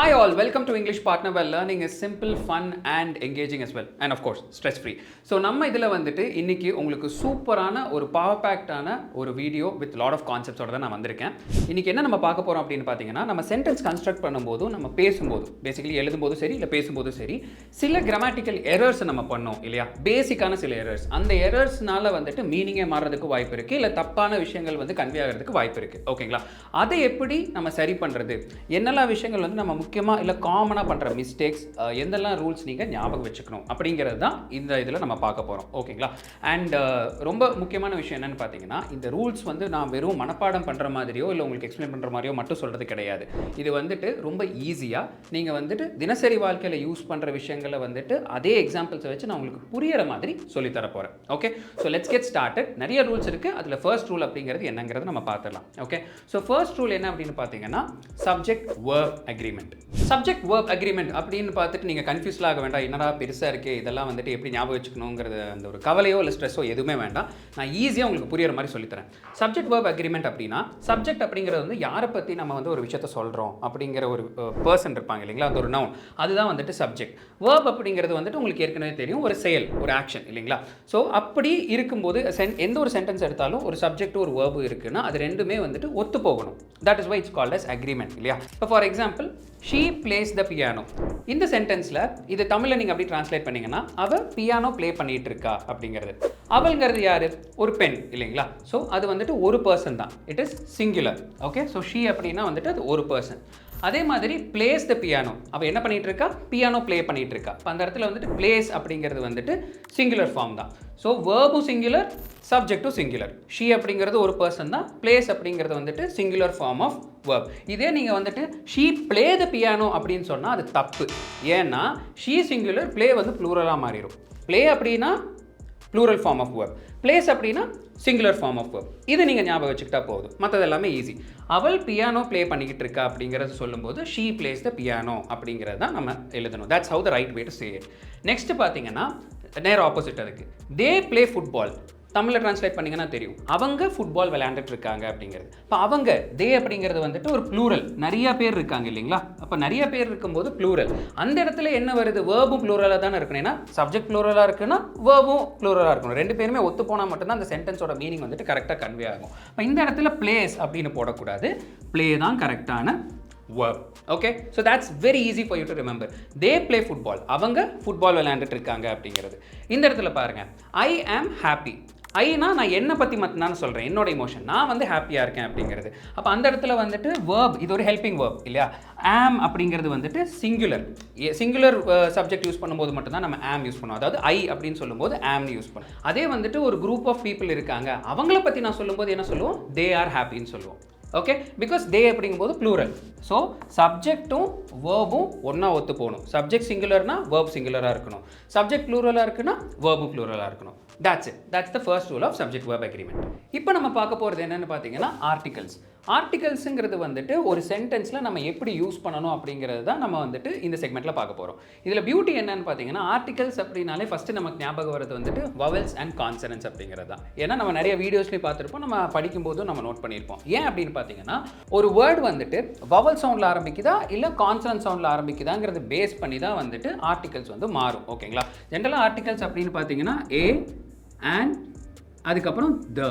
Hi all, welcome to English Partner where learning is simple, fun and engaging as well. And of course, stress free. So நம்ம இதில் வந்துட்டு இன்னைக்கு உங்களுக்கு சூப்பரான ஒரு பவர் பேக்டான ஒரு வீடியோ வித் லாட் ஆஃப் கான்செப்ட்ஸோட தான் நான் வந்திருக்கேன். இன்னைக்கு என்ன நம்ம பார்க்க போகிறோம் அப்படின்னு பார்த்தீங்கன்னா, நம்ம சென்டென்ஸ் கன்ஸ்ட்ரக்ட் பண்ணும்போது நம்ம பேசும்போது பேசிக்கலி எழுதும்போதும் சரி இல்லை பேசும்போதும் சரி சில கிராமட்டிக்கல் எரர்ஸ் நம்ம பண்ணோம் இல்லையா, பேசிக்கான சில எரர்ஸ். அந்த எரர்ஸ்னால வந்துட்டு மீனிங்கே மாறுறதுக்கு வாய்ப்பு இருக்குது, இல்லை தப்பான விஷயங்கள் வந்து கன்வே ஆகிறதுக்கு வாய்ப்பு இருக்குது. ஓகேங்களா, அதை எப்படி நம்ம சரி பண்ணுறது, என்னெல்லாம் விஷயங்கள் வந்து நம்ம முக்கியமாக இல்லை காமனாக பண்ணுற மிஸ்டேக்ஸ், எந்தெல்லாம் ரூல்ஸ் நீங்கள் ஞாபகம் வச்சுக்கணும் அப்படிங்கிறது தான் இந்த இதில் நம்ம பார்க்க போகிறோம். ஓகேங்களா, அண்ட் ரொம்ப முக்கியமான விஷயம் என்னென்னு பார்த்தீங்கன்னா, இந்த ரூல்ஸ் வந்து நான் வெறும் மனப்பாடம் பண்ணுற மாதிரியோ இல்லை உங்களுக்கு எக்ஸ்பிளைன் பண்ணுற மாதிரியோ மட்டும் சொல்கிறது கிடையாது. இது வந்துட்டு ரொம்ப ஈஸியாக நீங்கள் வந்துட்டு தினசரி வாழ்க்கையில் யூஸ் பண்ணுற விஷயங்களை வந்துட்டு அதே எக்ஸாம்பிள்ஸை வச்சு நான் உங்களுக்கு புரியிற மாதிரி சொல்லித்தர போகிறேன். Okay, so let's get started. நிறைய ரூல்ஸ் இருக்குது, அதில் ஃபர்ஸ்ட் ரூல் அப்படிங்கிறது என்னங்கிறது நம்ம பார்த்துடலாம். ஓகே, ஸோ ஃபர்ஸ்ட் ரூல் என்ன அப்படின்னு பார்த்தீங்கன்னா, சப்ஜெக்ட்-verb அக்ரிமெண்ட். சப்ஜெக்ட்-verb அக்ரிமெண்ட் அப்படின்னு பார்த்துட்டு நீங்கள் கன்ஃபியூஸ்ல ஆக வேண்டாம். என்னடா பெருசாக இருக்கே, இதெல்லாம் வந்துட்டு எப்படி ஞாபகம் வச்சுக்கணுங்கிறது அந்த ஒரு கவலையோ இல்லை ஸ்ட்ரெஸ்ஸோ எதுவுமே வேண்டாம். நான் ஈஸியாக உங்களுக்கு புரியுற மாதிரி சொல்லித்தரேன். சப்ஜெக்ட்-verb அக்ரிமெண்ட் அப்படின்னா, சப்ஜெக்ட் அப்படிங்கிறது வந்து யாரை பற்றி நம்ம வந்து ஒரு விஷயத்தை சொல்கிறோம் அப்படிங்கிற ஒரு பர்சன் இருப்பாங்க இல்லைங்களா, அந்த ஒரு நவுன், அதுதான் வந்துட்டு சப்ஜெக்ட். verb அப்படிங்கிறது வந்துட்டு உங்களுக்கு ஏற்கனவே தெரியும், ஒரு செயல், ஒரு ஆக்ஷன் இல்லைங்களா. ஸோ அப்படி இருக்கும்போது எந்த ஒரு சென்டென்ஸ் எடுத்தாலும் ஒரு சப்ஜெக்ட் ஒரு verb இருக்குன்னா அது ரெண்டுமே வந்துட்டு ஒத்து போகணும். That is why it's called as agreement இல்லையா. இப்போ for example, she plays the piano. இந்த சென்டென்ஸில் இது தமிழில் நீங்கள் அப்படி டிரான்ஸ்லேட் பண்ணிங்கன்னா, அவள் பியானோ ப்ளே பண்ணிகிட்டு இருக்கா அப்படிங்கிறது. அவள்ங்கிறது யார்? ஒரு பெண் இல்லைங்களா. ஸோ அது வந்துட்டு ஒரு பர்சன் தான், it is singular. Okay, so she அப்படின்னா வந்துட்டு அது ஒரு பர்சன். அதே மாதிரி பிளேஸ் த பியானோ, அவள் என்ன பண்ணிகிட்டு இருக்கா? பியானோ ப்ளே பண்ணிகிட்டு இருக்கா. இப்போ அந்த இடத்துல வந்துட்டு பிளேஸ் அப்படிங்கிறது வந்துட்டு சிங்குலர் ஃபார்ம் தான். ஸோ வேர்பும் சிங்குலர், சப்ஜெக்டும் சிங்குலர். ஷீ அப்படிங்கிறது ஒரு பர்சன் தான், பிளேஸ் அப்படிங்கிறது வந்துட்டு சிங்குலர் ஃபார்ம் ஆஃப் verb. இதே நீங்கள் வந்துட்டு ஷீ ப்ளே த பியானோ அப்படின்னு சொன்னால் அது தப்பு. ஏன்னா ஷீ சிங்குலர், ப்ளே வந்து ப்ளூரலாக மாறிடும். ப்ளே அப்படின்னா plural form of verb, plays அப்படின்னா சிங்குலர் ஃபார்ம் ஆஃப் verb. இது நீங்கள் ஞாபகம் வச்சுக்கிட்டா போதும், மற்றது எல்லாமே ஈஸி. அவள் பியானோ ப்ளே பண்ணிக்கிட்டு இருக்கா அப்படிங்கிறத சொல்லும்போது ஷீ பிளேஸ் த பியானோ அப்படிங்கிறது தான் நம்ம எழுதணும். That's how the right way to say it. Next பார்த்தீங்கன்னா, நேர் ஆப்போசிட் அதுக்கு, தே ப்ளே ஃபுட்பால். தமிழில் ட்ரான்ஸ்லேட் பண்ணிங்கன்னா தெரியும், அவங்க ஃபுட்பால் விளையாண்டுட்டு இருக்காங்க அப்படிங்கிறது. இப்போ அவங்க, தே அப்படிங்கிறது வந்துட்டு ஒரு ப்ளூரல், நிறைய பேர் இருக்காங்க இல்லைங்களா. அப்போ நிறைய பேர் இருக்கும்போது ப்ளூரல். அந்த இடத்துல என்ன வருது? வேர்பும் ப்ளூரலாக தானே இருக்கணும். ஏன்னா சப்ஜெக்ட் ப்ளூரலாக இருக்குன்னா வேர்பும் ப்ளூரலாக இருக்கணும். ரெண்டு பேருமே ஒத்து போனால் மட்டும்தான் அந்த சென்டென்ஸோட மீனிங் வந்துட்டு கரெக்டாக கன்வே ஆகும். இப்போ இந்த இடத்துல பிளேஸ் அப்படின்னு போடக்கூடாது, ப்ளே தான் கரெக்டான verb. Okay, so that's very easy for you to remember. They play football. அவங்க ஃபுட்பால் விளையாண்டுட்டு இருக்காங்க அப்படிங்கிறது. இந்த இடத்துல பாருங்க, I am happy. ஐனா நான் என்னை பற்றி மட்டும்தான் சொல்கிறேன், என்னோட இமோஷன், நான் வந்து ஹாப்பியாக இருக்கேன் அப்படிங்கிறது. அப்போ அந்த இடத்துல வந்துட்டு verb, இது ஒரு ஹெல்பிங் verb இல்லையா. am அப்படிங்கிறது வந்துட்டு சிங்குலர். சிங்குலர் சப்ஜெக்ட் யூஸ் பண்ணும்போது மட்டும்தான் நம்ம am யூஸ் பண்ணுவோம். அதாவது ஐ அப்படின்னு சொல்லும்போது amனு யூஸ் பண்ணுவோம். அதே வந்துட்டு ஒரு குரூப் ஆஃப் பீப்புள் இருக்காங்க, அவங்கள பற்றி நான் சொல்லும்போது என்ன சொல்லுவோம்? they are happyன்னு சொல்லுவோம். ஓகே, பிகாஸ் தே அப்படிங்கும்போது ப்ளூரல். ஸோ சப்ஜெக்டும் வேர்பும் ஒன்றா ஒத்து போகணும். சப்ஜெக்ட் சிங்குலர்னா வேர்ப் சிங்குலராக இருக்கணும், சப்ஜெக்ட் ப்ளூரலாக இருக்குன்னா வேர்பும் ப்ளூரலாக இருக்கணும். That's it. That's the first rule of subject-verb agreement. இப்போ நம்ம பார்க்க போகிறது என்னென்னு பார்த்தீங்கன்னா, ஆர்டிகல்ஸ். ஆர்டிகல்ஸுங்கிறது வந்துட்டு ஒரு சென்டென்ஸில் நம்ம எப்படி யூஸ் பண்ணணும் அப்படிங்கிறது தான் நம்ம வந்துட்டு இந்த செக்மெண்ட்டில் பார்க்க போகிறோம். இதில் பியூட்டி என்னன்னு பார்த்தீங்கன்னா, ஆர்டிகல்ஸ் அப்படின்னாலே ஃபஸ்ட்டு நமக்கு ஞாபகம் வரது வந்துட்டு வவல்ஸ் அண்ட் கான்சனன்ஸ் அப்படிங்கிறது தான். ஏன்னா நம்ம நிறைய வீடியோஸ்லேயும் பார்த்துருப்போம், நம்ம படிக்கும்போதும் நம்ம நோட் பண்ணியிருப்போம். ஏன் அப்படின்னு பார்த்தீங்கன்னா, ஒரு வேர்டு வந்துட்டு வவல் சவுண்டில் ஆரம்பிக்குதா இல்லை கான்சனன்ட் சவுண்டில் ஆரம்பிக்குதாங்கிறது பேஸ் பண்ணி தான் வந்துட்டு ஆர்டிகல்ஸ் வந்து மாறும். ஓகேங்களா, ஜென்ரலாக ஆர்டிகல்ஸ் அப்படின்னு பார்த்தீங்கன்னா ஏ அண்ட் அதுக்கப்புறம் த.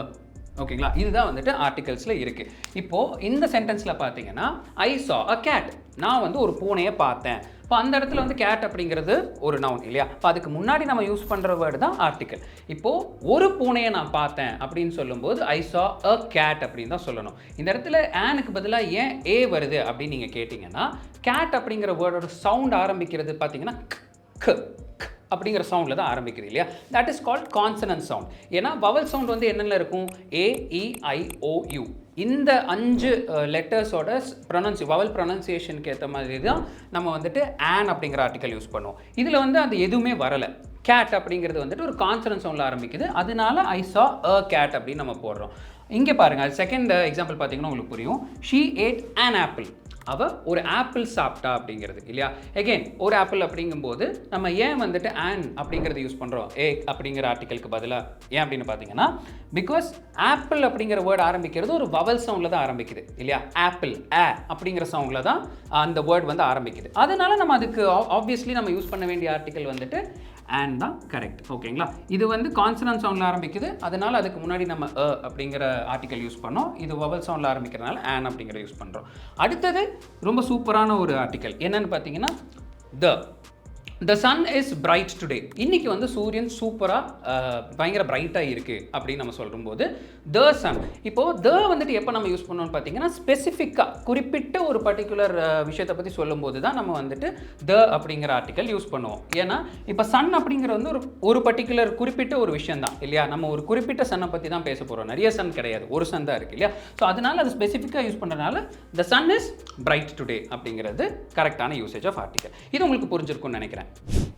ஓகேங்களா, இதுதான் வந்துட்டு ஆர்டிகல்ஸில் இருக்குது. இப்போது இந்த சென்டென்ஸில் பார்த்தீங்கன்னா, ஐ சா அ கேட், நான் வந்து ஒரு பூனையை பார்த்தேன். இப்போ அந்த இடத்துல வந்து கேட் அப்படிங்கிறது ஒரு நவுன் இல்லையா. இப்போ அதுக்கு முன்னாடி நம்ம யூஸ் பண்ணுற வேர்டு தான் ஆர்டிக்கல். இப்போது ஒரு பூனையை நான் பார்த்தேன் அப்படின்னு சொல்லும்போது ஐ சா அ கேட் அப்படின்னு தான் சொல்லணும். இந்த இடத்துல ஆனுக்கு பதிலாக ஏன் ஏ வருது அப்படின்னு நீங்கள் கேட்டிங்கன்னா, கேட் அப்படிங்கிற வேர்டோட சவுண்ட் ஆரம்பிக்கிறது பார்த்தீங்கன்னா க் அப்படிங்கிற சவுண்டில் தான் ஆரம்பிக்குது இல்லையா. That is called consonant sound. ஏன்னா வவல் சவுண்ட் வந்து என்னென்ன இருக்கும்? ஏ, இ, ஐ, ஓ, யூ. இந்த 5 லெட்டர்ஸோட வவல் ப்ரொனன்சியேஷனுக்கு ஏற்ற மாதிரி தான் நம்ம வந்துட்டு ஆன் அப்படிங்கிற ஆர்டிக்கல் யூஸ் பண்ணுவோம். இதில் வந்து அது எதுவுமே வரலை. கேட் அப்படிங்கிறது வந்துட்டு ஒரு கான்சனன்ட் சவுண்டில் ஆரம்பிக்குது, அதனால ஐ சா அ கேட் அப்படின்னு நம்ம போடுறோம். இங்கே பாருங்கள், செகண்ட் எக்ஸாம்பிள் பார்த்தீங்கன்னா உங்களுக்கு புரியும். She ate an apple. அவ ஒரு ஆப்பிள் சாப்பிட்டா அப்படிங்கிறது இல்லையா. எகெயின் ஒரு ஆப்பிள் அப்படிங்கும்போது நம்ம ஏன் வந்துட்டு ஆன் அப்படிங்கிறது யூஸ் பண்ணுறோம் ஏ அப்படிங்கிற ஆர்டிக்கலுக்கு பதிலாக ஏன் அப்படின்னு பார்த்தீங்கன்னா, பிகாஸ் ஆப்பிள் அப்படிங்கிற வேர்டு ஆரம்பிக்கிறது ஒரு வவல் சவுண்டில் தான் ஆரம்பிக்குது இல்லையா. ஆப்பிள் அப்படிங்கிற சவுண்டில் தான் அந்த வேர்ட் வந்து ஆரம்பிக்குது. அதனால நம்ம அதுக்கு ஆப்வியஸ்லி நம்ம யூஸ் பண்ண வேண்டிய ஆர்டிக்கல் வந்துட்டு and தான் கரெக்ட். ஓகேங்களா. இது வந்து கான்சனன்ட் சவுண்டில் ஆரம்பிக்குது, அதனால அதுக்கு முன்னாடி நம்ம அப்படிங்கிற ஆர்டிக்கல் யூஸ் பண்ணோம். இது வவல் சவுண்டில் ஆரம்பிக்கிறதுனால ஆன் அப்படிங்கிற யூஸ் பண்ணுறோம். அடுத்தது ரொம்ப சூப்பரான ஒரு ஆர்டிக்கல் என்னன்னு பார்த்தீங்கன்னா, the sun is bright today. இன்னைக்கு வந்து சூரியன் சூப்பராக பயங்கர பிரைட்டாக இருக்குது அப்படின்னு நம்ம சொல்லும்போது the sun. இப்போது the வந்துட்டு எப்போ நம்ம யூஸ் பண்ணோம்னு பார்த்தீங்கன்னா, ஸ்பெசிஃபிக்காக குறிப்பிட்ட ஒரு பர்டிகுலர் விஷயத்தை பற்றி சொல்லும்போது தான் நம்ம வந்துட்டு the அப்படிங்கிற ஆர்டிக்கல் யூஸ் பண்ணுவோம். ஏன்னா இப்போ சன் அப்படிங்கிற வந்து ஒரு பர்டிகுலர் குறிப்பிட்ட ஒரு விஷயம் தான் இல்லையா. நம்ம ஒரு குறிப்பிட்ட சன்னை பற்றி தான் பேச போகிறோம், நிறைய சன் கிடையாது, ஒரு சன் தான் இருக்குது இல்லையா. ஸோ அதனால் அது ஸ்பெசிஃபிக்காக யூஸ் பண்ணுறதுனால the sun is bright today அப்படிங்கிறது கரெக்டான யூசேஜ் ஆஃப் ஆர்டிக்கல். இது உங்களுக்கு புரிஞ்சிருக்கும்னு நினைக்கிறேன்.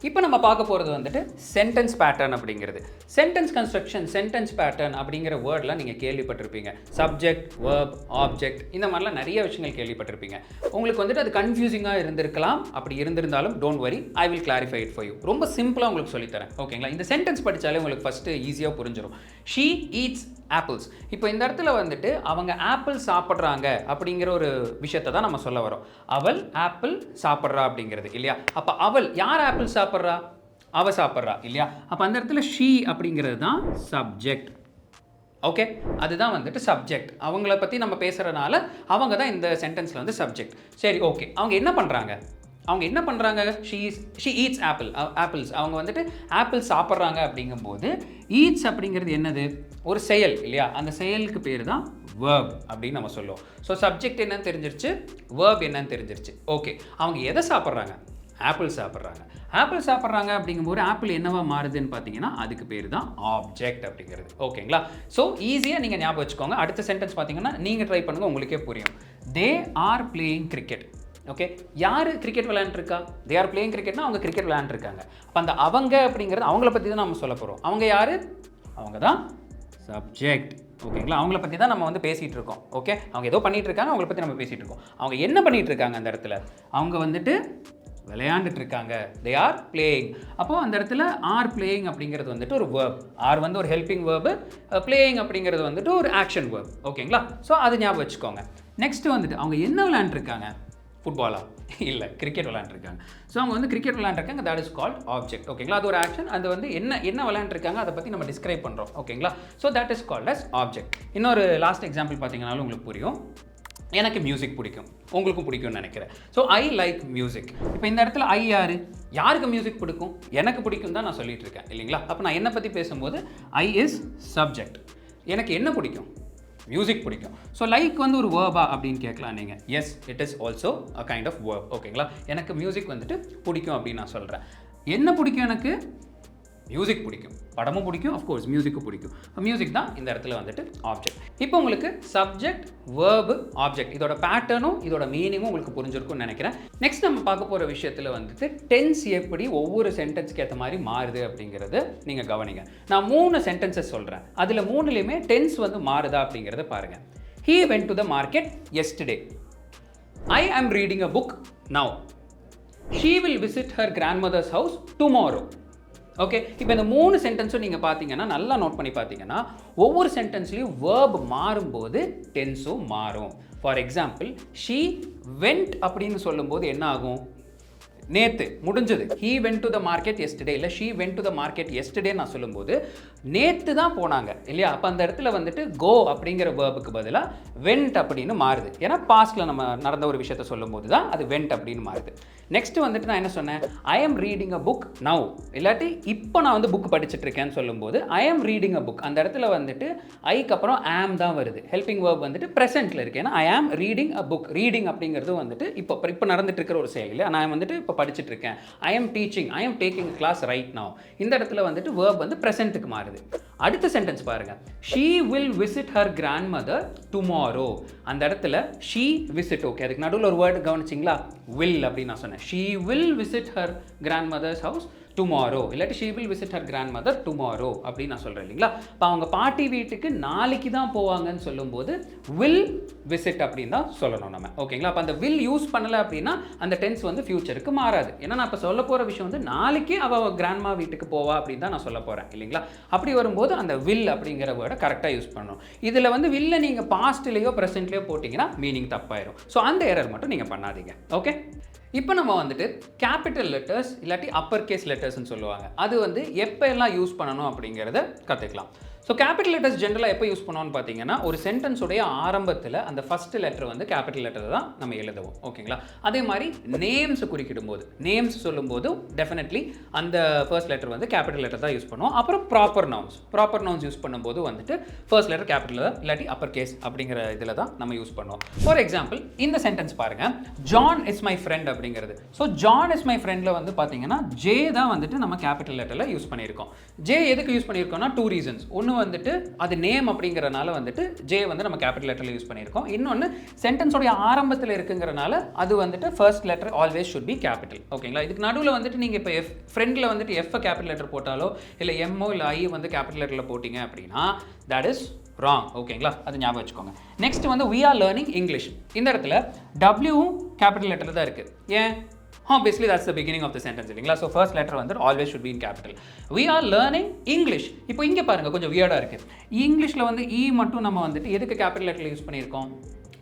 இப்போ நம்ம பார்க்க போகிறது வந்துட்டு சென்டென்ஸ் பேட்டர்ன் அப்படிங்கிறது. சென்டென்ஸ் கன்ஸ்ட்ரக்ஷன், சென்டென்ஸ் பேட்டர்ன் அப்படிங்கிற வேர்ட்லாம் நீங்கள் கேள்விப்பட்டிருப்பீங்க. சப்ஜெக்ட், வேர்ப், ஆப்ஜெக்ட், இந்த மாதிரிலாம் நிறைய விஷயங்கள் கேள்விப்பட்டிருப்பீங்க. உங்களுக்கு வந்துட்டு அது கன்ஃபியூசிங்காக இருந்திருக்கலாம். அப்படி இருந்திருந்தாலும் don't worry, I will clarify it for you. ரொம்ப சிம்பிளாக உங்களுக்கு சொல்லித்தரேன். ஓகேங்களா. இந்த சென்டென்ஸ் படித்தாலே உங்களுக்கு ஃபஸ்ட்டு ஈஸியாக புரிஞ்சிடும். She eats apples. இப்போ இந்த இடத்துல வந்துட்டு அவங்க ஆப்பிள் சாப்பிட்றாங்க அப்படிங்கிற ஒரு விஷயத்தை தான் நம்ம சொல்ல வரோம். அவள் ஆப்பிள் சாப்பிட்றா அப்படிங்கிறது இல்லையா. அப்போ அவள் யார் ஆப்பிள் சாப்பிட்றா? அவ சாப்பிட்றா இல்லையா. அப்போ அந்த இடத்துல ஷீ அப்படிங்கிறது தான் சப்ஜெக்ட். ஓகே, அதுதான் வந்துட்டு சப்ஜெக்ட். அவங்கள பற்றி நம்ம பேசுகிறனால அவங்க தான் இந்த சென்டென்ஸில் வந்து சப்ஜெக்ட். சரி, ஓகே. அவங்க என்ன பண்ணுறாங்க? She eats apples. அவங்க வந்துட்டு ஆப்பிள் சாப்பிட்றாங்க அப்படிங்கும்போது ஈட்ஸ் அப்படிங்கிறது என்னது? ஒரு செயல் இல்லையா. அந்த செயலுக்கு பேர் தான் வேர்ப் அப்படின்னு நம்ம சொல்லுவோம். ஸோ சப்ஜெக்ட் என்னன்னு தெரிஞ்சிருச்சு, வேர்ப் என்னன்னு தெரிஞ்சிருச்சு. ஓகே, அவங்க எதை சாப்பிட்றாங்க? ஆப்பிள் சாப்பிட்றாங்க. ஆப்பிள் சாப்பிட்றாங்க அப்படிங்கும்போது ஆப்பிள் என்னவா மாறுதுன்னு பார்த்தீங்கன்னா, அதுக்கு பேர் தான் ஆப்ஜெக்ட் அப்படிங்கிறது. ஓகேங்களா. ஸோ ஈஸியாக நீங்கள் ஞாபகம் வச்சுக்கோங்க. அடுத்த சென்டென்ஸ் பார்த்தீங்கன்னா நீங்கள் ட்ரை பண்ணுங்கள், உங்களுக்கே புரியும். They are playing cricket. Okay, யார் கிரிக்கெட் விளையாண்டுருக்கா? தே ஆர் பிளேயிங் கிரிக்கெட்னா அவங்க கிரிக்கெட் விளையாண்டுருக்காங்க. அப்போ அந்த அவங்க அப்படிங்கிறது அவங்கள பற்றி தான் நம்ம சொல்ல போகிறோம். அவங்க யார்? அவங்க தான் சப்ஜெக்ட். ஓகேங்களா. அவங்கள பற்றி தான் நம்ம வந்து பேசிகிட்டு இருக்கோம். ஓகே, அவங்க ஏதோ பண்ணிகிட்டு இருக்காங்க, அவங்கள பற்றி நம்ம பேசிகிட்டு இருக்கோம். அவங்க என்ன பண்ணிகிட்டு இருக்காங்க அந்த இடத்துல? அவங்க வந்துட்டு விளையாண்டுட்டு இருக்காங்க. They are playing. அப்போது அந்த இடத்துல ஆர் பிளேயிங் அப்படிங்கிறது வந்துட்டு ஒரு வேர்ப். ஆர் வந்து ஒரு ஹெல்பிங் வேர்பு, பிளேயிங் அப்படிங்கிறது வந்துட்டு ஒரு ஆக்ஷன் வேர்ப். ஓகேங்களா. ஸோ அது ஞாபகம் வச்சுக்கோங்க. நெக்ஸ்ட் வந்துட்டு அவங்க என்ன விளையாண்டுருக்காங்க? ஃபுட்பாலா? இல்லை, கிரிக்கெட் விளையாண்டுருக்காங்க. ஸோ அவங்க வந்து கிரிக்கெட் விளையாண்டுருக்காங்க, தட் இஸ் கால்ட் ஆப்ஜெக்ட். ஓகேங்களா. அது ஒரு ஆக்ஷன். அது வந்து என்ன விளையாண்டுருக்காங்க அதை பற்றி நம்ம டிஸ்கிரைப் பண்ணுறோம். ஓகேங்களா. So that is called as object. இன்னொரு லாஸ்ட் எக்ஸாம்பிள் பார்த்தீங்கன்னாலும் உங்களுக்கு புரியும். எனக்கு மியூசிக் பிடிக்கும், உங்களுக்கும் பிடிக்கும்னு நினைக்கிறேன். So I like music. இப்போ இந்த இடத்துல ஐ யாருக்கு மியூசிக் பிடிக்கும்? எனக்கு பிடிக்கும் தான் நான் சொல்லிட்டு இருக்கேன் இல்லைங்களா. அப்போ நான் என்னை பற்றி பேசும்போது ஐ இஸ் சப்ஜெக்ட். எனக்கு என்ன பிடிக்கும்? மியூசிக் பிடிக்கும். ஸோ லைக் வந்து ஒரு வேர்பா அப்படின்னு கேட்கலாம் நீங்கள். Yes, it is also a kind of verb. ஓகேங்களா. எனக்கு மியூசிக் வந்துட்டு பிடிக்கும் அப்படின்னு நான் சொல்கிறேன். என்ன பிடிக்கும்? எனக்கு மியூசிக் பிடிக்கும், படமும் பிடிக்கும், அஃப்கோர்ஸ் மியூசிக்கும் பிடிக்கும். மியூசிக் தான் இந்த இடத்துல வந்துட்டு ஆப்ஜெக்ட். இப்போ உங்களுக்கு சப்ஜெக்ட், வேர்பு, ஆப்ஜெக்ட் இதோட பேட்டர்னும் இதோட மீனிங்கும் உங்களுக்கு புரிஞ்சிருக்கும்னு நினைக்கிறேன். நெக்ஸ்ட் நம்ம பார்க்க போகிற விஷயத்தில் வந்துட்டு டென்ஸ் எப்படி ஒவ்வொரு சென்டென்ஸ்க்கு ஏற்ற மாதிரி மாறுது அப்படிங்கிறது நீங்கள் கவனிங்க. நான் 3 சென்டென்சஸ் சொல்கிறேன், அதில் 3லையுமே டென்ஸ் வந்து மாறுதா அப்படிங்கிறத பாருங்கள். He went to the market yesterday. I am reading a book now. She will visit her grandmother's house tomorrow. Okay, இப்போ இந்த 3 சென்டென்ஸும் நீங்கள் பார்த்தீங்கன்னா நல்லா நோட் பண்ணி பார்த்தீங்கன்னா ஒவ்வொரு சென்டென்ஸ்லையும் வேர்ப் மாறும்போது டென்ஸும் மாறும். ஃபார் எக்ஸாம்பிள், ஷீ வெண்ட் அப்படின்னு சொல்லும்போது என்ன ஆகும்? நேற்று முடிஞ்சது. He went to the market yesterday இல்லை she went to the market yesterday நான் சொல்லும்போது நேற்று தான் போனாங்க இல்லையா. அப்போ அந்த இடத்துல வந்துட்டு கோ அப்படிங்கிற வேர்புக்கு பதிலாக வெண்ட் அப்படின்னு மாறுது. ஏன்னா பாஸ்ட்டில் நம்ம நடந்த ஒரு விஷயத்தை சொல்லும்போது தான் அது வெண்ட் அப்படின்னு மாறுது. நெக்ஸ்ட் வந்துட்டு நான் என்ன சொன்னேன்? I am reading a book now. இல்லாட்டி இப்போ நான் வந்து புக் படிச்சுட்டு இருக்கேன்னு சொல்லும்போது I am reading a book. அந்த இடத்துல வந்துட்டு ஐக்கு அப்புறம் ஆம் தான் வருது. ஹெல்பிங் வேர்ப் வந்துட்டு ப்ரெசென்ட்டில் இருக்கு. ஏன்னா ஐ ஆம் ரீடிங் அ புக். ரீடிங் அப்படிங்கிறது வந்துட்டு இப்போ நடந்துட்டு இருக்கிற ஒரு செயல் இல்லையா. நான் வந்துட்டு இப்போ படிச்சுட்டு இருக்கேன். I am teaching, I am taking class right now. இந்த இடத்துல வந்துட்டு வேர்ப் வந்து ப்ரெசென்ட்டுக்கு மாறுது. அடுத்த சென்டென்ஸ் பாருங்க. She will visit her grandmother tomorrow. அந்த இடத்துல ஷீ விசிட். ஓகே, அதுக்கு நடுவில் ஒரு வேர்டு கவனிச்சிங்களா? வில் அப்படின்னு நான் சொன்னேன். She will visit her grandmother's house tomorrow, இல்லாட்டி she will visit her grandmother tomorrow அப்படின்னு நான் சொல்கிறேன் இல்லைங்களா. இப்போ அவங்க பாட்டி வீட்டுக்கு நாளைக்கு தான் போவாங்கன்னு சொல்லும்போது will visit அப்படின்னு தான் சொல்லணும் நம்ம. ஓகேங்களா. அப்போ அந்த will யூஸ் பண்ணலை அப்படின்னா அந்த டென்ஸ் வந்து ஃபியூச்சருக்கு மாறாது. ஏன்னா நான் இப்போ சொல்ல போகிற விஷயம் வந்து நாளைக்கு அவள் கிராண்ட்மா வீட்டுக்கு போவா அப்படின்னு தான் நான் சொல்ல போகிறேன் இல்லைங்களா. அப்படி வரும்போது அந்த will அப்படிங்கிற வேர்டை கரெக்டாக யூஸ் பண்ணணும். இதில் வந்து வில்லை நீங்கள் பாஸ்ட்லேயோ ப்ரெசென்ட்லேயோ போட்டிங்கன்னா மீனிங் தப்பாயிரும். ஸோ அந்த எரர் மட்டும் நீங்கள் பண்ணாதீங்க. ஓகே. இப்போ நம்ம வந்துட்டு கேபிட்டல் லெட்டர்ஸ் இல்லாட்டி அப்பர் கேஸ் லெட்டர்ஸ்ன்னு சொல்லுவாங்க. அது வந்து எப்போ எல்லாம் யூஸ் பண்ணணும் அப்படிங்கிறத கற்றுக்கலாம். ஸோ கேபிட்டல் லெட்டர்ஸ் ஜென்ரலாக எப்போ யூஸ் பண்ணுவோம்னு பார்த்தீங்கன்னா ஒரு சென்டென்ஸுடைய ஆரம்பத்தில் அந்த ஃபஸ்ட் லெட்டர் வந்து கேபிட்டல் லெட்டர் தான் நம்ம எழுதுவோம். ஓகேங்களா. அதே மாதிரி நேம்ஸ் குறிக்கிடும் போது நேம்ஸ் சொல்லும்போது டெஃபினெட்லி அந்த ஃபர்ஸ்ட் லெட்டர் வந்து கேபிட்டல் லெட்டர் தான் யூஸ் பண்ணுவோம். அப்புறம் ப்ராப்பர் நவுன்ஸ் யூஸ் பண்ணும்போது வந்துட்டு ஃபர்ஸ்ட் லெட்டர் கேபிட்டல் இல்லாட்டி அப்பர் கேஸ் அப்படிங்கிற இதில் தான் நம்ம யூஸ் பண்ணுவோம். ஃபார் எக்ஸாம்பிள் இந்த சென்டென்ஸ் பாருங்கள், ஜான் இஸ் மை ஃப்ரெண்ட் அப்படிங்கிறது. ஸோ ஜான் இஸ் மை ஃப்ரெண்டில் வந்து பார்த்தீங்கன்னா ஜே தான் வந்துட்டு நம்ம கேபிட்டல் லெட்டரில் யூஸ் பண்ணியிருக்கோம். ஜே எதுக்கு யூஸ் பண்ணியிருக்கோம்னா 2 ரீசன்ஸ். ஒன்று வந்துட்டு அது நேம் அப்படிங்கிறனால வந்துட்டு ஜே வந்து நம்ம கேபிட்டல் லெட்டரில் யூஸ் பண்ணியிருக்கோம். இன்னொன்று சென்டென்ஸோடைய ஆரம்பத்தில் இருக்குங்கிறனால அது வந்துட்டு first letter always should be capital. ஓகேங்களா. இதுக்கு நடுவில் வந்துட்டு நீங்கள் இப்போ ஃப்ரெண்டில் வந்துட்டு எஃப் கேபிட்டல் லெட்டர் போட்டாலோ இல்லை எம்ஓ இல்லை ஐ வந்து கேபிட்டல் லெட்டரில் போட்டிங்க அப்படின்னா தட் இஸ் ராங். ஓகேங்களா. அது ஞாபகம் வச்சுக்கோங்க. நெக்ஸ்ட் வந்து we are learning English. இந்த இடத்துல டபிள்யூவும் கேபிட்டல் லெட்டர் தான் இருக்குது. ஏன்? Obviously that's the beginning of the sentence இல்லைங்களா. So first letter வந்து always should be in capital. We are learning English. இப்போ இங்கே பாருங்க கொஞ்சம் வியர்டாக இருக்குது. இங்கிலீஷில் வந்து இ மட்டும் நம்ம வந்துட்டு எதுக்கு கேபிட்டல் லெட்டரில் யூஸ் பண்ணியிருக்கோம்?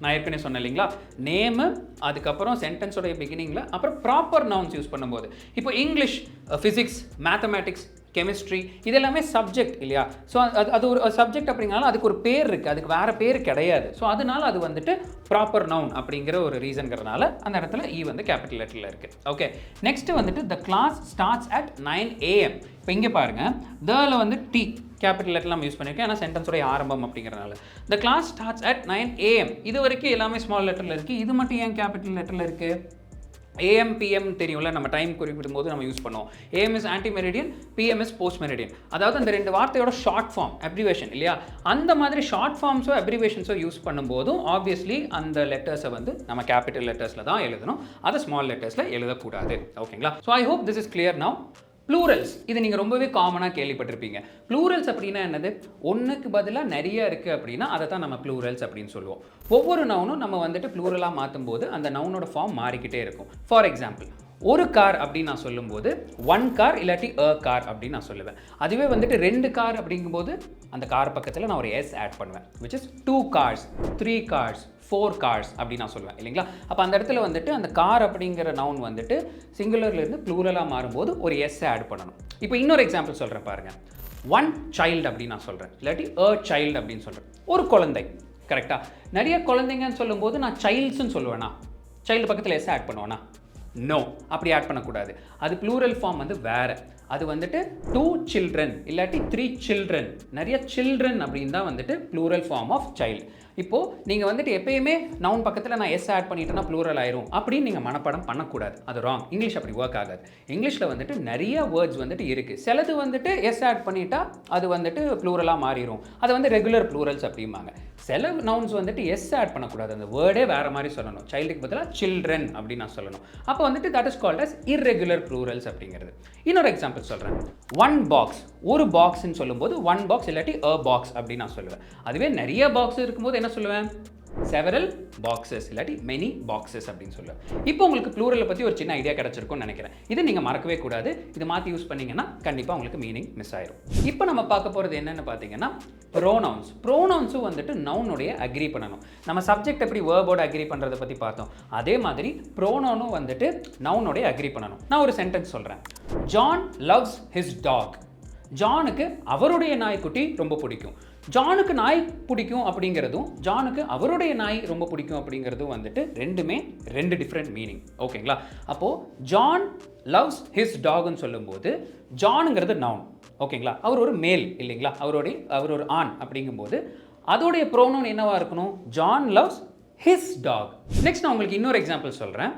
நான் ஏற்கனவே சொன்னேன் இல்லைங்களா. நேமு, அதுக்கப்புறம் சென்டென்ஸோடைய பிகினிங்கில், அப்புறம் ப்ராப்பர் நவுன்ஸ் யூஸ் பண்ணும்போது. இப்போ இங்கிலீஷ், ஃபிசிக்ஸ், மேத்தமேட்டிக்ஸ், கெமிஸ்ட்ரி இதெல்லாமே சப்ஜெக்ட் இல்லையா. ஸோ அது ஒரு சப்ஜெக்ட் அப்படிங்கிறனால அதுக்கு ஒரு பேர் இருக்குது, அதுக்கு வேறு பேர் கிடையாது. ஸோ அதனால அது வந்துட்டு ப்ராப்பர் நவுன் அப்படிங்கிற ஒரு ரீசன்கிறனால அந்த இடத்துல இ வந்து கேபிட்டல் லெட்டரில் இருக்குது. ஓகே. நெக்ஸ்ட் வந்துட்டு த கிளாஸ் ஸ்டார்ட்ஸ் அட் 9 AM. இப்போ இங்கே பாருங்கள், தல வந்து டி கேபிட்டல் லெட்டர் நம்ம யூஸ் பண்ணியிருக்கோம். ஏன்னா சென்டென்ஸோடைய ஆரம்பம் அப்படிங்கிறனால. த கிளாஸ் ஸ்டார்ட்ஸ் அட் 9 AM. இது வரைக்கும் எல்லாமே ஸ்மால் லெட்டரில் இருக்குது. இது மட்டும் ஏன் கேபிட்டல் லெட்டரில் இருக்குது? AM PM தெரியும்ல, நம்ம டைம் குறிப்பிடும் போது நம்ம யூஸ் பண்ணுவோம். AM is anti meridian, PM is post meridian. அதாவது அந்த ரெண்டு வார்த்தையோட ஷார்ட் ஃபார்ம் அப்ரிவேஷன் இல்லையா. அந்த மாதிரி ஷார்ட் ஃபார்ம்ஸோ அப்ரிவேஷன்ஸோ யூஸ் பண்ணும்போதும் ஆப்வியஸ்லி அந்த லெட்டர்ஸை வந்து நம்ம கேபிட்டல் லெட்டர்ஸில் தான் எழுதணும். அதை ஸ்மால் லெட்டர்ஸில் எழுதக்கூடாது. ஓகேங்களா. So I hope this is clear now. Plurals இது நீங்கள் ரொம்பவே காமனாக கேள்விப்பட்டிருப்பீங்க. ப்ளூரல்ஸ் அப்படின்னா என்னது? ஒன்றுக்கு பதிலாக நிறைய இருக்குது அப்படின்னா அதை தான் நம்ம ப்ளூரல்ஸ் அப்படின்னு சொல்லுவோம். ஒவ்வொரு நவுனும் நம்ம வந்துட்டு ப்ளூரலாக மாற்றும் போது அந்த நவுனோட ஃபார்ம் மாறிக்கிட்டே இருக்கும். ஃபார் எக்ஸாம்பிள் ஒரு கார் அப்படின்னு நான் சொல்லும்போது 1 கார் இல்லாட்டி அ கார் அப்படின்னு நான் சொல்லுவேன். அதுவே வந்துட்டு 2 கார் அப்படிங்கும்போது அந்த கார் பக்கத்தில் நான் ஒரு எஸ் ஆட் பண்ணுவேன், which is 2 cars, 3 cars, 4 cars அப்படின்னு நான் சொல்லுவேன் இல்லைங்களா. அப்போ அந்த இடத்துல வந்துட்டு அந்த கார் அப்படிங்கிற நவுன் வந்துட்டு சிங்குலர்லேருந்து ப்ளூரலாக மாறும்போது ஒரு எஸ் ஆட் பண்ணணும். இப்போ இன்னொரு எக்ஸாம்பிள் சொல்கிறேன் பாருங்கள். 1 child அப்படின்னு நான் சொல்கிறேன், இல்லாட்டி அ child அப்படின்னு சொல்கிறேன். ஒரு குழந்தை. கரெக்டாக. நிறைய குழந்தைங்கன்னு சொல்லும்போது நான் சைல்ட்ஸ்ன்னு சொல்லுவேண்ணா, சைல்டு பக்கத்தில் எஸ் ஆட் பண்ணுவேண்ணா? நோ, அப்படி ஆட் பண்ணக்கூடாது. அது ப்ளூரல் ஃபார்ம் வந்து வேறு. அது வந்துட்டு 2 children இல்லாட்டி 3 children. நிறைய சில்ட்ரன் அப்படின்னு தான் வந்துட்டு ப்ளூரல் ஃபார்ம் ஆஃப் சைல்டு. இப்போது நீங்கள் வந்துட்டு எப்பயுமே நவுன் பக்கத்தில் நான் எஸ் ஆட் பண்ணிட்டேன்னா ப்ளூரல் ஆயிரும் அப்படின்னு நீங்கள் மனப்பாடம் பண்ணக்கூடாது. அது ராங். இங்கிலீஷ் அப்படி ஒர்க் ஆகாது. இங்கிலீஷில் வந்துட்டு நிறைய வேர்ட்ஸ் வந்துட்டு இருக்குது. சிலது வந்துட்டு எஸ் ஆட் பண்ணிட்டா அது வந்துட்டு ப்ளூரலாக மாறிடும். அது வந்து ரெகுலர் ப்ளூரல்ஸ் அப்படிம்பாங்க. சில நவுன்ஸ் வந்துட்டு எஸ் ஆட் பண்ணக்கூடாது, அந்த வேர்டே வேறு மாதிரி சொல்லணும். சைல்டுக்கு பதிலாக சில்ட்ரன் அப்படின்னு நான் சொல்லணும். அப்போ வந்துட்டு that is called as irregular plurals அப்படிங்கிறது. இன்னொரு எக்ஸாம்பிள் சொல்கிறேன். 1 பாக்ஸ், ஒரு பாக்ஸ்ன்னு சொல்லும்போது 1 பாக்ஸ் இல்லாட்டி அ பாக்ஸ் அப்படின்னு நான் சொல்லுவேன். அதுவே நிறைய பாக்ஸ் இருக்கும்போது என்ன சொல்லுவேன்? several boxes இல்லாட்டி many boxes அப்படின்னு சொல்லுவேன். இப்போ உங்களுக்கு ப்ளூரலை பற்றி ஒரு சின்ன ஐடியா கிடச்சிருக்கும்னு நினைக்கிறேன். இது நீங்கள் மறக்கவே கூடாது. இது மாற்றி யூஸ் பண்ணிங்கன்னா கண்டிப்பாக உங்களுக்கு மீனிங் மிஸ் ஆயிரும். இப்போ நம்ம பார்க்க போகிறது என்னென்னு பார்த்தீங்கன்னா ப்ரோனவுன்ஸ். ப்ரோனவுன்ஸும் வந்துட்டு நவுனுடைய அக்ரி பண்ணணும். நம்ம சப்ஜெக்ட் எப்படி வேர்போட அக்ரி பண்ணுறதை பற்றி பார்த்தோம். அதே மாதிரி ப்ரோனவுனும் வந்துட்டு நவுனுடைய அக்ரி பண்ணணும். நான் ஒரு சென்டென்ஸ் சொல்கிறேன். John loves his dog. ஜானுக்கு அவருடைய நாய்க்குட்டி ரொம்ப பிடிக்கும். ஜானுக்கு நாய் பிடிக்கும் அப்படிங்கிறதும் ஜானுக்கு அவருடைய நாய் ரொம்ப பிடிக்கும் அப்படிங்கிறதும் வந்துட்டு ரெண்டுமே 2 டிஃப்ரெண்ட் மீனிங். ஓகேங்களா. அப்போது ஜான் லவ்ஸ் ஹிஸ் டாக்னு சொல்லும்போது ஜானுங்கிறது நவுன். ஓகேங்களா. அவர் ஒரு மேல் இல்லைங்களா, அவர் ஒரு ஆண் அப்படிங்கும்போது அதோடைய ப்ரோனவுன் என்னவா இருக்கணும்? John loves his dog. Next நான் உங்களுக்கு இன்னொரு எக்ஸாம்பிள் சொல்கிறேன்.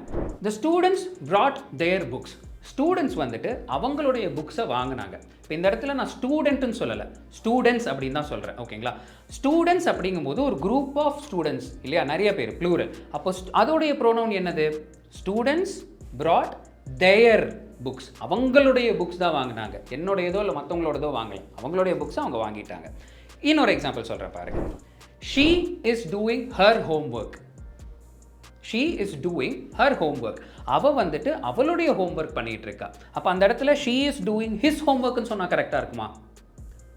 The students brought their books. Students வந்துட்டு அவங்களுடைய புக்ஸை வாங்கினாங்க. இப்போ இந்த இடத்துல நான் ஸ்டூடெண்ட்னு சொல்லலை, ஸ்டூடெண்ட்ஸ் அப்படின்னு தான் சொல்கிறேன். ஓகேங்களா. ஸ்டூடெண்ட்ஸ் அப்படிங்கும்போது ஒரு குரூப் ஆஃப் ஸ்டூடெண்ட்ஸ் இல்லையா, நிறைய பேர் ப்ளூரல். அப்போ அதோடைய ப்ரோனவுன் என்னது? Students brought their books. அவங்களுடைய புக்ஸ் தான் வாங்கினாங்க, என்னுடையதோ இல்லை மற்றவங்களோடதோ வாங்கலை, அவங்களுடைய புக்ஸ் அவங்க வாங்கிட்டாங்க. இன்னொரு எக்ஸாம்பிள் சொல்கிறேன் பாருங்க. She is doing her homework. She is doing her homework. அவ வந்துட்டு அவளுடைய ஹோம்ஒர்க் பண்ணிட்டு இருக்கா. அப்போ அந்த இடத்துல she is doing his homeworkன்னு சொன்னால் கரெக்டாக இருக்குமா?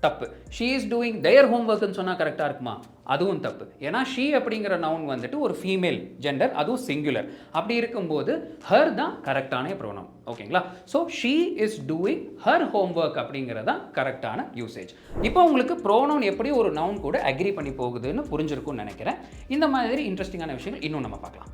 தப்பு. she is doing their homeworkன்னு சொன்னால் கரெக்டாக இருக்குமா? அதுவும் தப்பு. ஏன்னா she அப்படிங்கிற நவுன் வந்துட்டு ஒரு ஃபீமேல் ஜெண்டர், அதுவும் சிங்குலர். அப்படி இருக்கும்போது her தான் கரெக்டான ப்ரோனவுன். ஓகேங்களா? So she is doing her homework அப்படிங்கிறது தான் கரெக்டான யூசேஜ். இப்போ உங்களுக்கு ப்ரோனவுன் எப்படி ஒரு நவுன் கூட அக்ரி பண்ணி போகுதுன்னு புரிஞ்சிருக்கும்னு நினைக்கிறேன். இந்த மாதிரி இன்ட்ரெஸ்டிங்கான விஷயங்கள் இன்னும் நம்ம பார்க்கலாம்.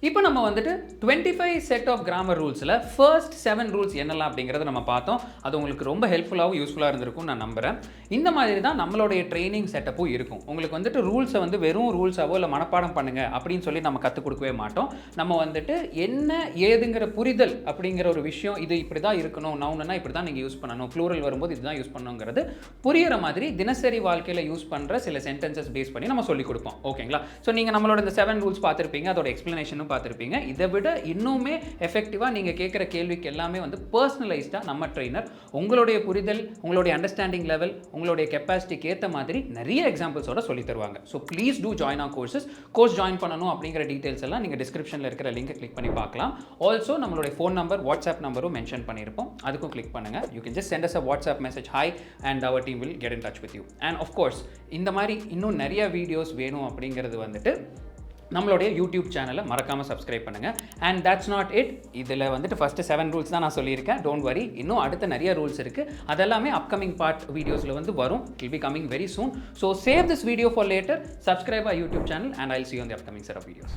இப்போ நம்ம வந்துட்டு 25 செட் ஆஃப் கிராமர் ரூல்ஸில் ஃபர்ஸ்ட் 7 ரூல்ஸ் என்னெல்லாம் அப்படிங்கிறத நம்ம பார்த்தோம். அது உங்களுக்கு ரொம்ப ஹெல்ப்ஃபுல்லாகவும் யூஸ்ஃபுல்லாக இருந்திருக்கும் நான் நம்புகிறேன். இந்த மாதிரி தான் நம்மளுடைய ட்ரைனிங் செட்டப்பும் இருக்கும். உங்களுக்கு வந்துட்டு ரூல்ஸை வந்து வெறும் ரூல்ஸாவோ இல்லை மனப்பாடம் பண்ணுங்கள் அப்படின்னு சொல்லி நம்ம கற்றுக் கொடுக்கவே மாட்டோம். நம்ம வந்துட்டு என்ன ஏதுங்கிற புரிதல் அப்படிங்கிற ஒரு விஷயம், இது இப்படி தான் இருக்கணும், நவுன்னா இப்படி தான் நீங்கள் யூஸ் பண்ணணும், ப்ளூரல் வரும்போது இதுதான் யூஸ் பண்ணணுங்கிறது புரிகிற மாதிரி தினசரி வாழ்க்கையில் யூஸ் பண்ணுற சில சென்டென்சஸ் பேஸ் பண்ணி நம்ம சொல்லிக் கொடுப்போம். ஓகேங்களா? ஸோ நீங்கள் நம்மளோட இந்த 7 ரூல்ஸ் பார்த்துருப்பீங்க, அதோட எக்ஸ்ப்ளனேஷனும் பார்த்துருப்பீங்க. இதை விட இன்னுமே எஃபெக்டிவாக நீங்கள் கேட்குற கேள்விக்கு எல்லாமே வந்து பர்சனலைஸ்டாக நம்ம ட்ரெயினர் உங்களுடைய புரிதல், உங்களுடைய அண்டர்ஸ்டாண்டிங் லெவல், உங்களுடைய கெப்பாசிட்டிக்கு ஏற்ற மாதிரி நிறைய எக்ஸாம்பிள்ஸோட சொல்லி தருவாங்க. So please do join our courses. Course join பண்ணணும் அப்படிங்கிற டீட்டெயில்ஸ் எல்லாம் நீங்கள் டிஸ்கிரிப்ஷனில் இருக்கிற லிங்கை கிளிக் பண்ணி பார்க்கலாம். ஆல்சோ நம்மளுடைய ஃபோன் நம்பர், வாட்ஸ்அப் நம்பரும் மென்ஷன் பண்ணியிருப்போம், அதுக்கும் கிளிக் பண்ணுங்கள். You can just send us a WhatsApp message, hi, and our team will get in touch with you. And of course இந்த மாதிரி இன்னும் நிறைய வீடியோஸ் வேணும் அப்படிங்கிறது வந்துட்டு நம்மளுடைய யூடியூப் சேனலை மறக்காமல் சப்ஸ்கிரைப் பண்ணுங்கள். And that's not it. இதில் வந்துட்டு ஃபஸ்ட்டு 7 ரூல்ஸ் தான் நான் சொல்லியிருக்கேன். டோன்ட் வரி, இன்னும் அடுத்த நிறைய ரூல்ஸ் இருக்குது. அதெல்லாமே அப்கமிங் பார்ட் வீடியோஸில் வந்து வரும். It will be coming very soon. So save this video for later, subscribe our YouTube channel, and I will see you on the upcoming set of videos.